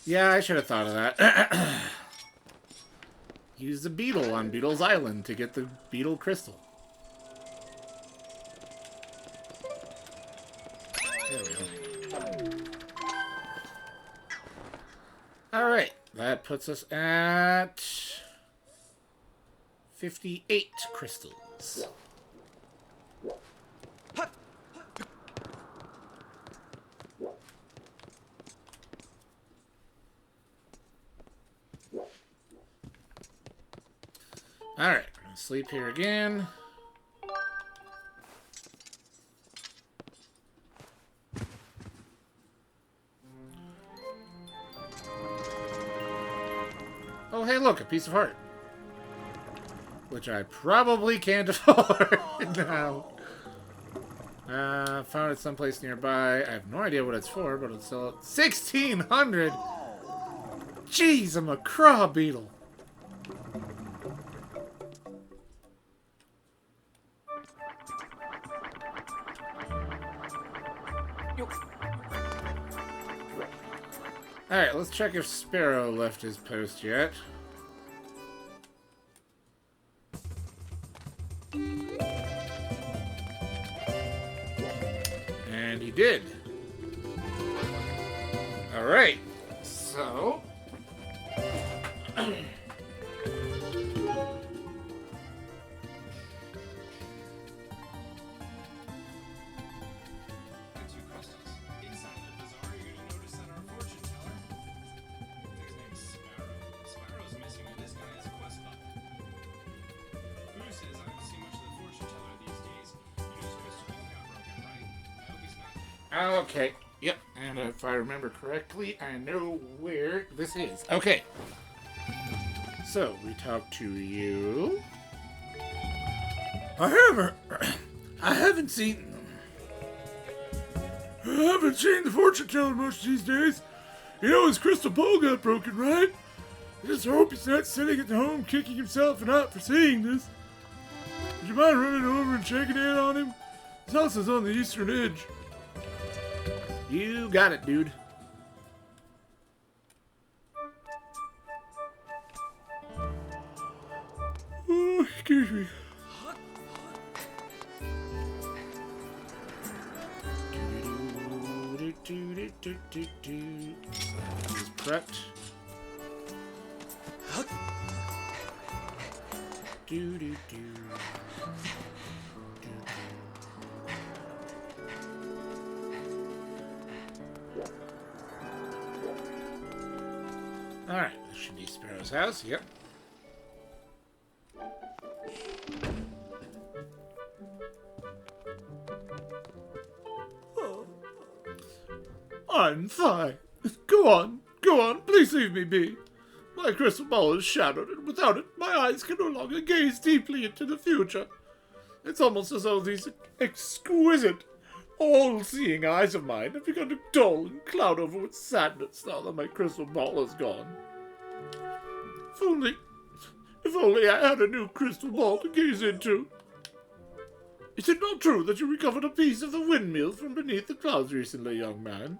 Yeah, I should have thought of that. Use the beetle on Beetle's Island to get the beetle crystal. There we go. Alright, that puts us at 58 crystals. Alright, sleep here again. Oh, hey, look, a piece of heart. Which I probably can't afford now. Found it someplace nearby. I have no idea what it's for, but it's still 1,600! Jeez, I'm a craw beetle. Alright, let's check if Sparrow left his post yet. And he did. Alright, so... Okay, yep, and if I remember correctly, I know where this is. Okay, so we talk to you. I haven't seen the fortune teller much these days. You know, his crystal ball got broken, right? I just hope he's not sitting at home kicking himself out for seeing this. Would you mind running over and checking in on him? His house is on the eastern edge. You got it, dude. Oh, excuse me. He's prepped. Alright, this should be Sparrow's house, yep. I'm fine. Go on, please leave me be. My crystal ball is shattered, and without it, my eyes can no longer gaze deeply into the future. It's almost as though these exquisite, all-seeing eyes of mine have begun to dull and cloud over with sadness now that my crystal ball is gone. If only I had a new crystal ball to gaze into. Is it not true that you recovered a piece of the windmill from beneath the clouds recently, young man?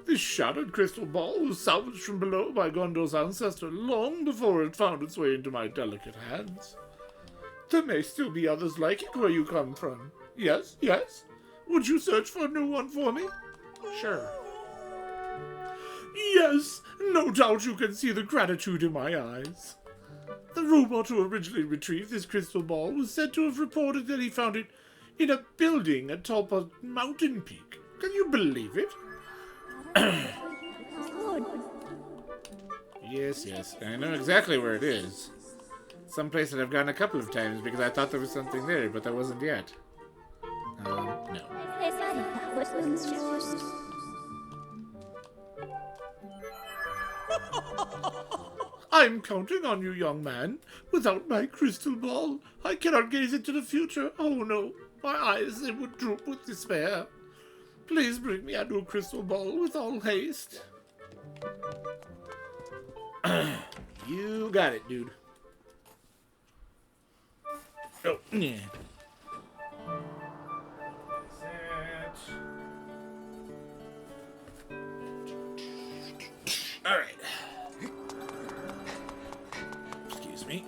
This shattered crystal ball was salvaged from below by Gondor's ancestor long before it found its way into my delicate hands. There may still be others like it where you come from. Yes? Would you search for a new one for me? Sure. Yes, no doubt you can see the gratitude in my eyes. The robot who originally retrieved this crystal ball was said to have reported that he found it in a building atop a mountain peak. Can you believe it? Yes, I know exactly where it is. Someplace that I've gone a couple of times because I thought there was something there, but there wasn't yet. No. I'm counting on you, young man. Without my crystal ball, I cannot gaze into the future. Oh no, my eyes, they would droop with despair. Please bring me a new crystal ball with all haste. You got it, dude. Oh, yeah. Alright. Excuse me.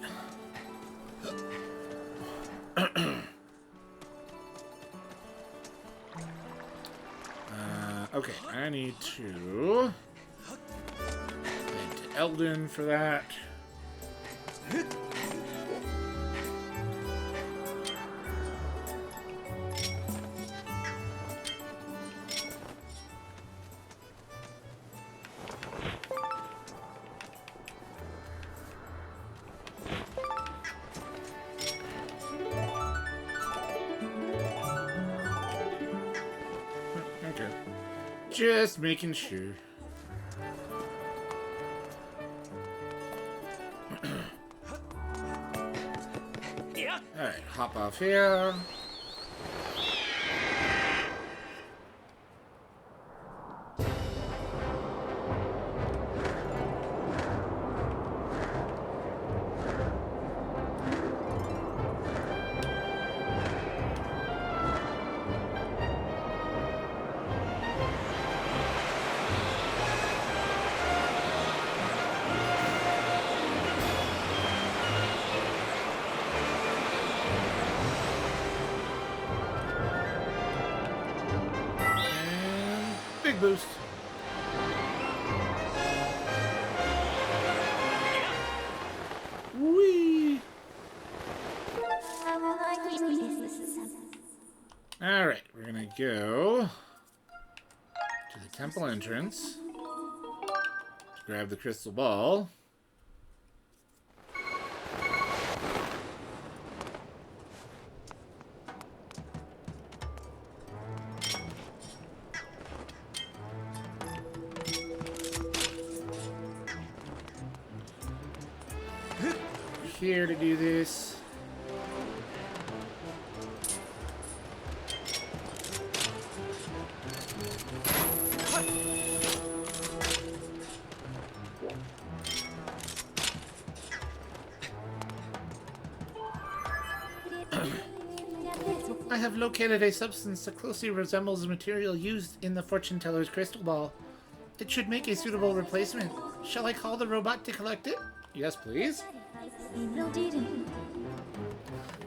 Okay, I need to head to Eldon for that. Okay. Just making sure. Alright, hop off here. Big boost. Whee! Alright, we're gonna go to the temple entrance to grab the crystal ball. Here to do this. I have located a substance that closely resembles the material used in the fortune teller's crystal ball. It should make a suitable replacement. Shall I call the robot to collect it? Yes, please.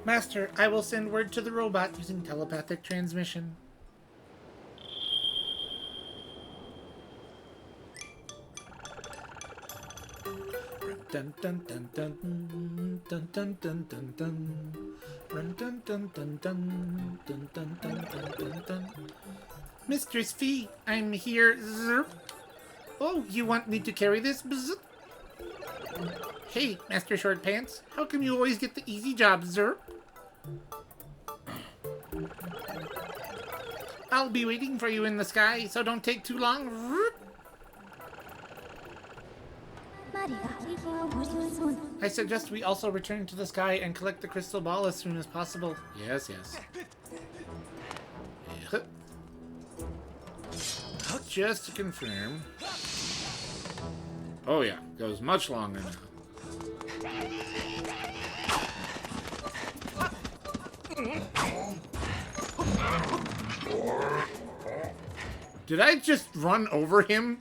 Master, I will send word to the robot using telepathic transmission. Dun dun dun dun dun dun dun dun dun. Run dun dun dun dun dun dun dun dun dun. Mistress Fee, I'm here. Zerp. Oh, you want me to carry this? Bzz. Hey, Master Short Pants, how come you always get the easy job, Zerp? I'll be waiting for you in the sky, so don't take too long. I suggest we also return to the sky and collect the crystal ball as soon as possible. Yes, yes. Just to confirm. Oh yeah, goes much longer now. Did I just run over him?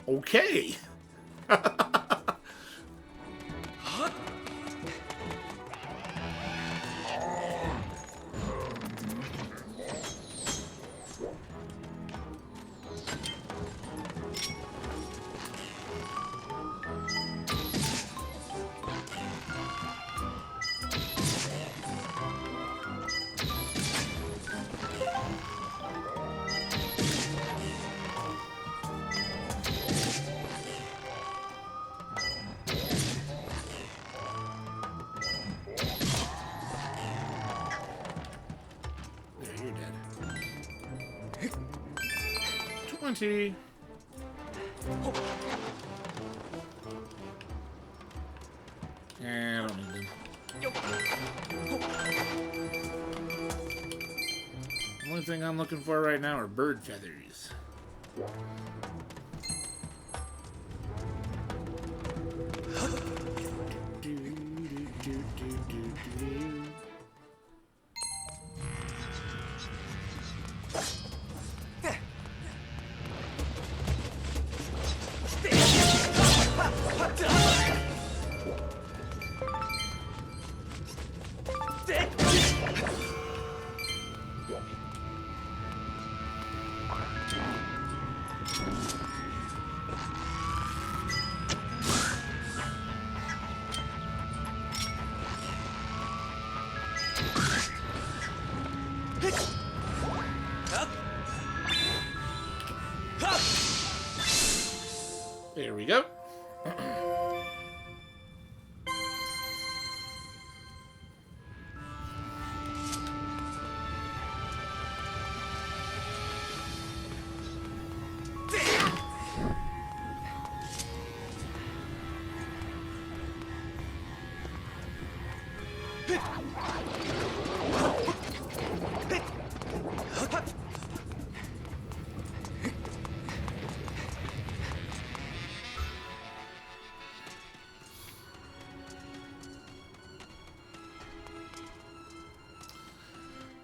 Okay. Yeah, I don't need them. The only thing I'm looking for right now are bird feathers. There we go.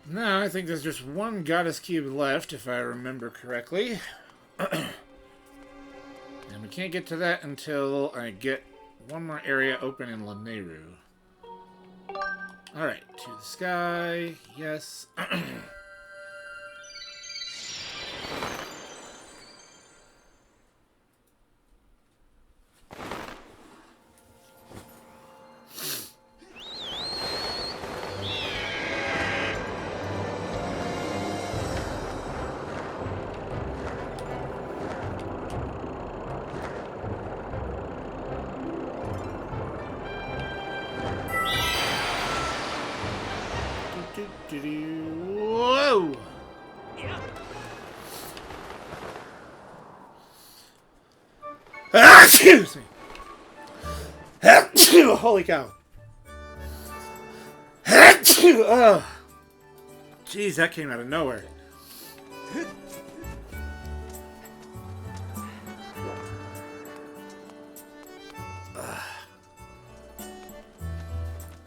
Now, I think there's just one goddess cube left, if I remember correctly. And we can't get to that until I get one more area open in Lanayru. Alright, to the sky. Yes. Whoa! Excuse me. Holy cow. Oh. Jeez, that came out of nowhere.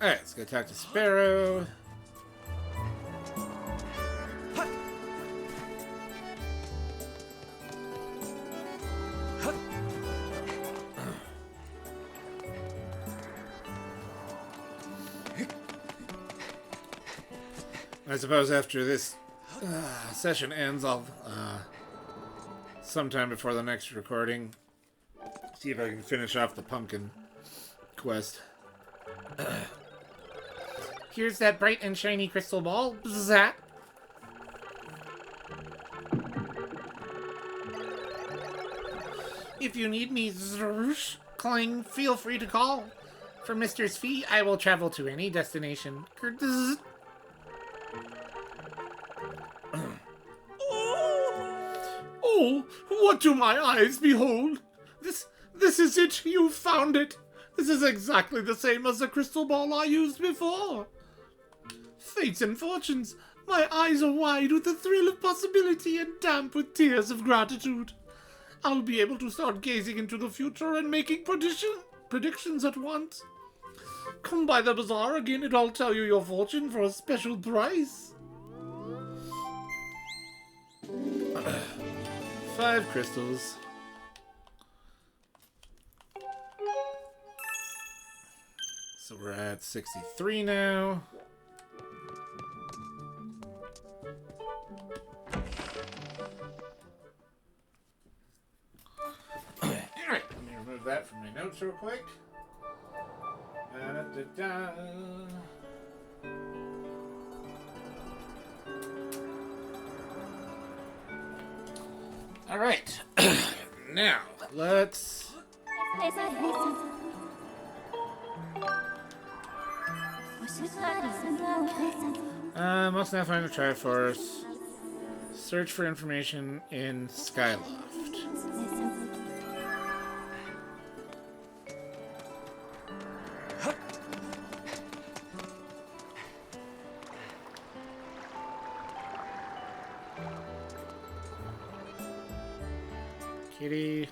Alright, let's go talk to Sparrow. I suppose after this session ends, I'll, sometime before the next recording, see if I can finish off the pumpkin quest. Here's that bright and shiny crystal ball. Bzzat. If you need me, Zroosh, Clang, feel free to call. For Mister's fee, I will travel to any destination. Oh, what do my eyes behold? This is it. You found it. This is exactly the same as the crystal ball I used before. Fates and fortunes. My eyes are wide with the thrill of possibility and damp with tears of gratitude. I'll be able to start gazing into the future and making predictions at once. Come by the bazaar again and I'll tell you your fortune for a special price. 5 crystals. So we're at 63 now. Alright, let me remove that from my notes real quick. Da-da-da-da. Alright, now let's must now find a Triforce. Search for information in Skyloft. Kitty.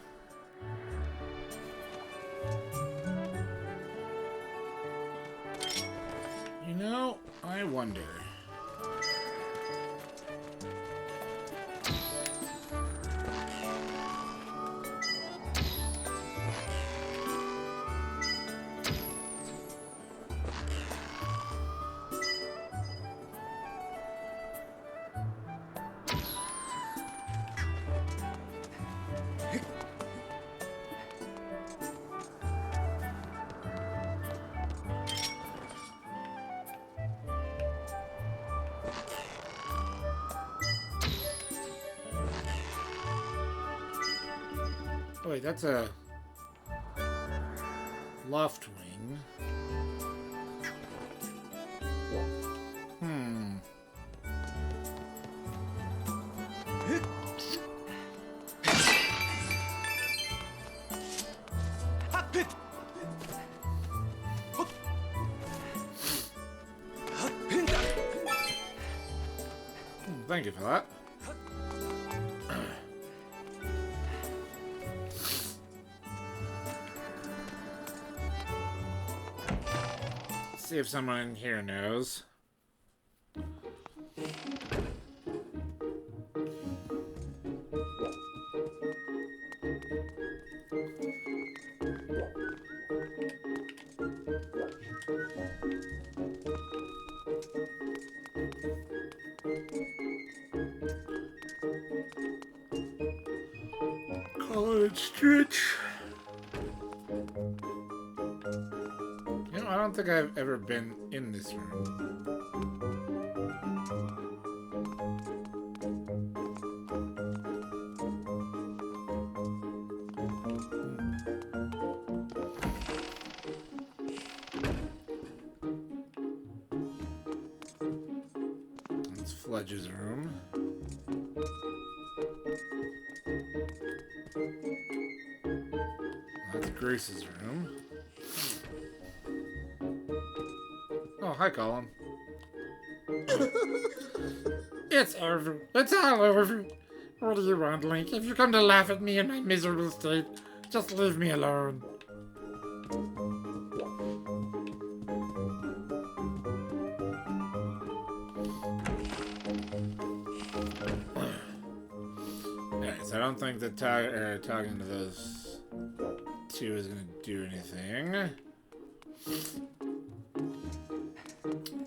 You know, I wonder. Oh, wait, that's a loft wing. Thank you for that. See if someone in here knows. College Stretch. You know, I don't think I've ever been in this room. That's Fledge's room. That's Grace's room. Oh, hi, Colin. It's over. It's all over. What do you want, Link? If you come to laugh at me in my miserable state, just leave me alone. Alright, so I don't think that talking to those two is going to do anything.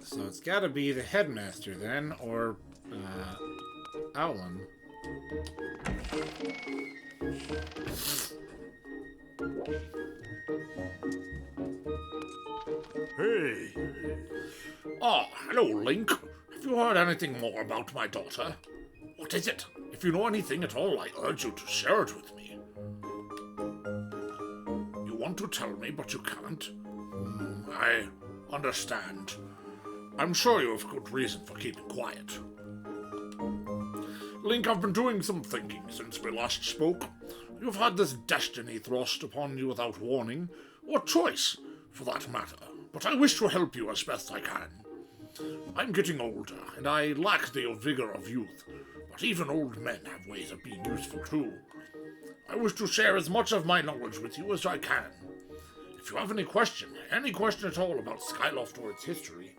So it's got to be the headmaster then, or Owlin. Hey. Ah, hello, Link. Have you heard anything more about my daughter? What is it? If you know anything at all, I urge you to share it with me. You want to tell me, but you can't? I understand. I'm sure you have good reason for keeping quiet. Link, I've been doing some thinking since we last spoke. You've had this destiny thrust upon you without warning, or choice, for that matter, but I wish to help you as best I can. I'm getting older, and I lack the vigor of youth, but even old men have ways of being useful too. I wish to share as much of my knowledge with you as I can. If you have any question at all about Skyloft or its history,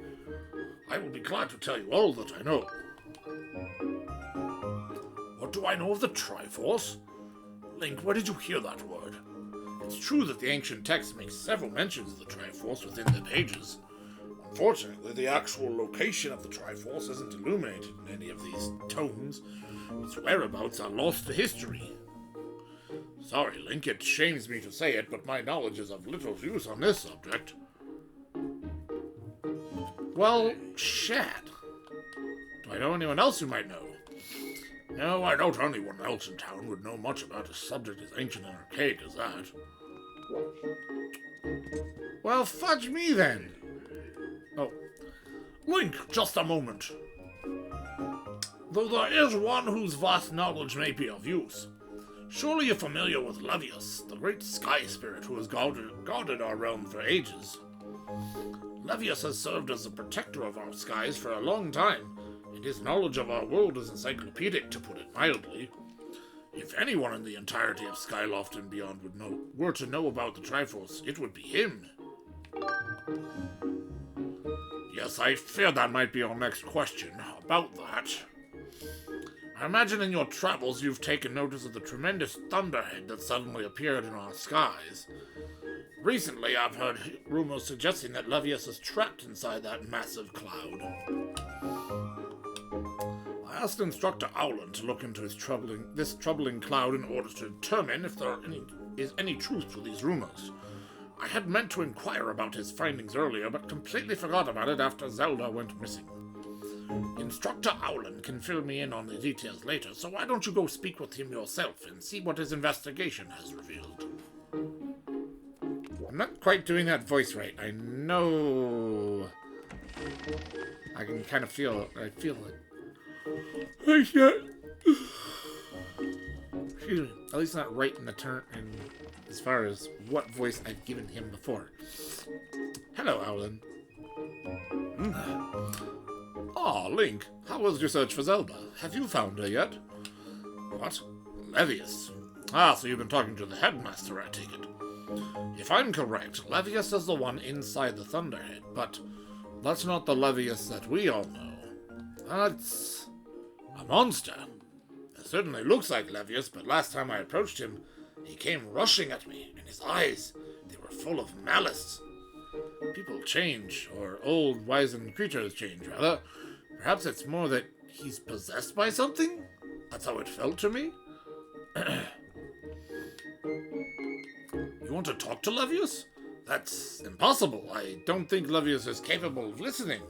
I will be glad to tell you all that I know. What do I know of the Triforce? Link, where did you hear that word? It's true that the ancient text makes several mentions of the Triforce within the pages. Unfortunately, the actual location of the Triforce isn't illuminated in any of these tomes. Its whereabouts are lost to history. Sorry, Link, it shames me to say it, but my knowledge is of little use on this subject. Well, shit. Do I know anyone else who might know? No, I doubt anyone else in town would know much about a subject as ancient and archaic as that. Well, fudge me then. Oh, Link, just a moment. Though there is one whose vast knowledge may be of use. Surely you're familiar with Levias, the great sky spirit who has guarded our realm for ages. Levias has served as the protector of our skies for a long time, and his knowledge of our world is encyclopedic, to put it mildly. If anyone in the entirety of Skyloft and beyond were to know about the Triforce, it would be him. Yes, I fear that might be our next question. About that, I imagine in your travels you've taken notice of the tremendous thunderhead that suddenly appeared in our skies. Recently, I've heard rumors suggesting that Levias is trapped inside that massive cloud. I asked Instructor Owlin to look into this troubling cloud in order to determine if there is any truth to these rumors. I had meant to inquire about his findings earlier, but completely forgot about it after Zelda went missing. Instructor Owlin can fill me in on the details later, so why don't you go speak with him yourself and see what his investigation has revealed? I'm not quite doing that voice right. I know. I can kind of feel it. I feel it. I can't. Excuse me. At least not right in the turn, and as far as what voice I've given him before. Hello, Owlin. Ah, Link. How was your search for Zelda? Have you found her yet? What? Levias. Ah, so you've been talking to the headmaster, I take it. If I'm correct, Levias is the one inside the Thunderhead, but that's not the Levias that we all know. That's a monster. It certainly looks like Levias, but last time I approached him, he came rushing at me, and his eyes, they were full of malice. People change, or old, wizened creatures change, rather. Perhaps it's more that he's possessed by something? That's how it felt to me. You want to talk to Levias? That's impossible. I don't think Levias is capable of listening.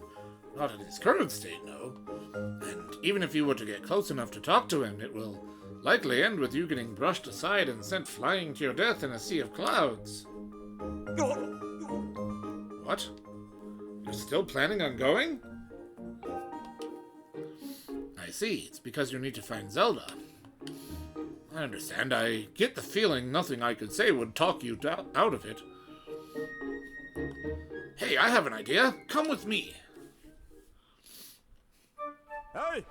Not in his current state, no. And even if you were to get close enough to talk to him, it will likely end with you getting brushed aside and sent flying to your death in a sea of clouds. What? You're still planning on going? I see. It's because you need to find Zelda. I understand. I get the feeling nothing I could say would talk you out of it. Hey, I have an idea. Come with me. Hey!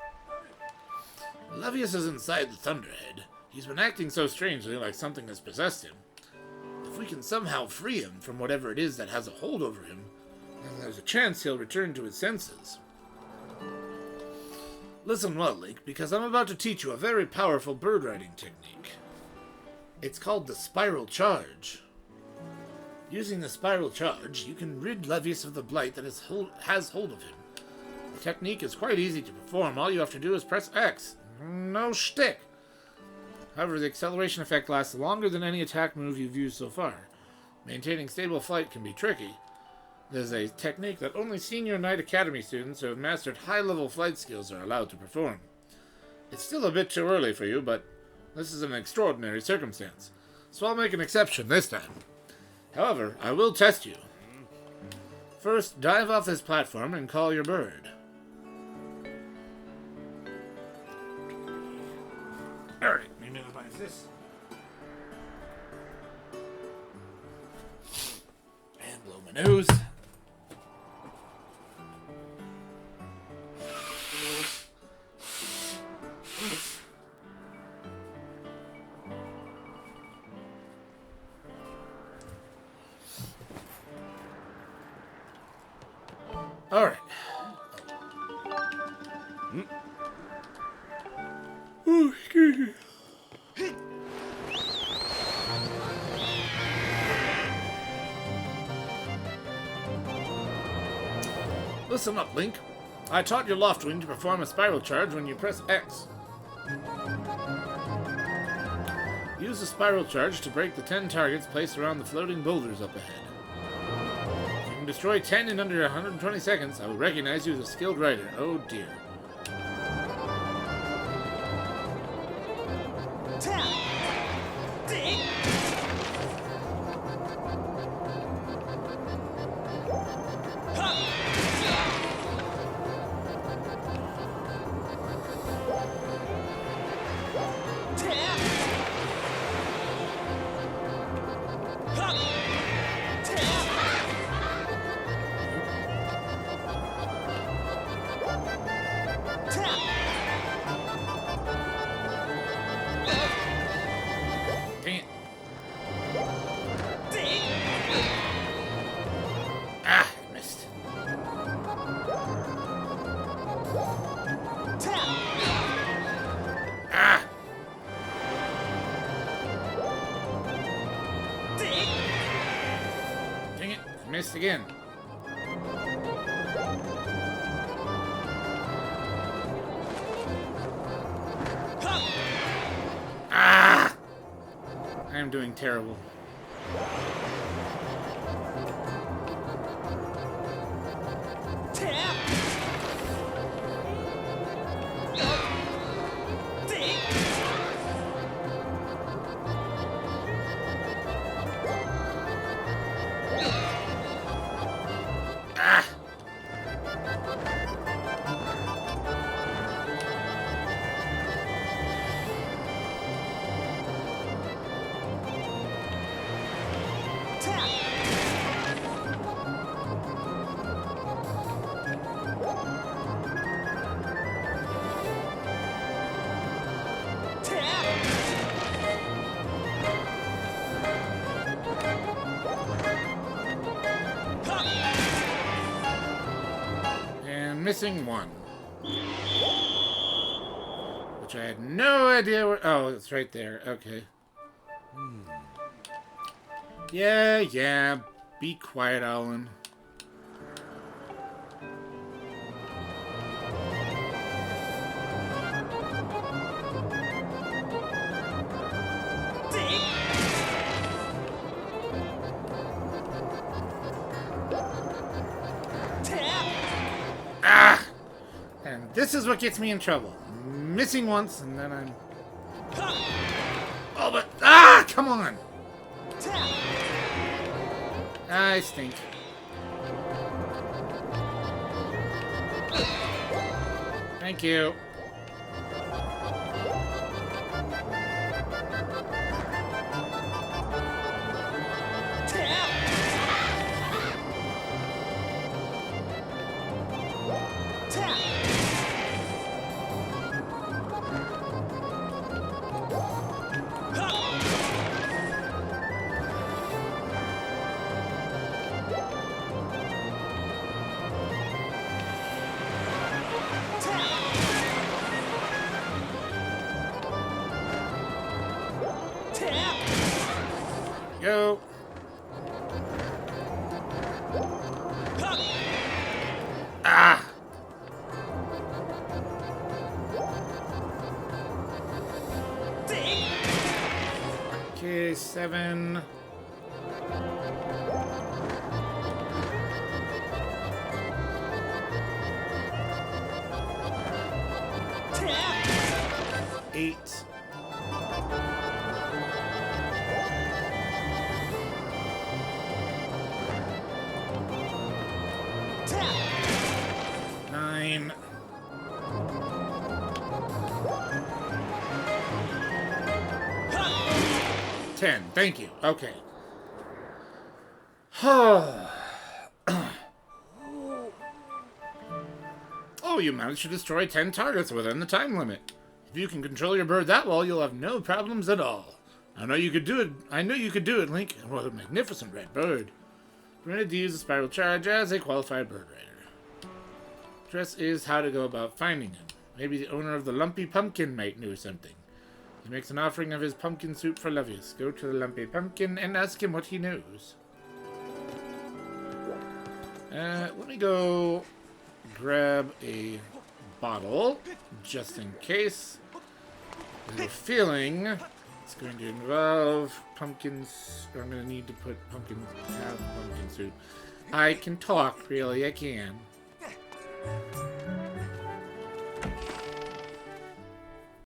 Levias is inside the Thunderhead. He's been acting so strangely, like something has possessed him. If we can somehow free him from whatever it is that has a hold over him, then there's a chance he'll return to his senses. Listen well, Link, because I'm about to teach you a very powerful bird riding technique. It's called the Spiral Charge. Using the Spiral Charge, you can rid Levias of the blight that has hold of him. The technique is quite easy to perform. All you have to do is press X. No shtick. However, the acceleration effect lasts longer than any attack move you've used so far. Maintaining stable flight can be tricky. There's a technique that only Senior Knight Academy students who have mastered high-level flight skills are allowed to perform. It's still a bit too early for you, but this is an extraordinary circumstance, so I'll make an exception this time. However, I will test you. First, dive off this platform and call your bird. Alright, let me minimize this. And blow my nose. Alright. Oh, excuse me. Listen up, Link. I taught your Loftwing to perform a spiral charge when you press X. Use the spiral charge to break the 10 targets placed around the floating boulders up ahead. If you can destroy 10 in under 120 seconds, I will recognize you as a skilled rider. Oh dear. Dang it. Ah, I missed. Ah! Dang it, I missed again. Ah! I am doing terrible. missing one. Which I had no idea where... Oh, it's right there. Okay. Yeah. Be quiet, Alan. Ah! And this is what gets me in trouble. Missing once, and then I'm... Oh, but... Ah! Come on! I stink. Thank you. Go. Ah! Okay, 7. Eight. 9. 10. Thank you. Okay. Oh, you managed to destroy 10 targets within the time limit. If you can control your bird that well, you'll have no problems at all. I know you could do it, Link. What a magnificent red bird. Permitted to use a spiral charge as a qualified bird rider. Dress is how to go about finding him. Maybe the owner of the Lumpy Pumpkin might know something. He makes an offering of his pumpkin soup for Levias. Go to the Lumpy Pumpkin and ask him what he knows. Let me go grab a bottle, just in case. I have a feeling it's going to involve pumpkins. I'm going to need to put pumpkin soup. I can talk, really, I can.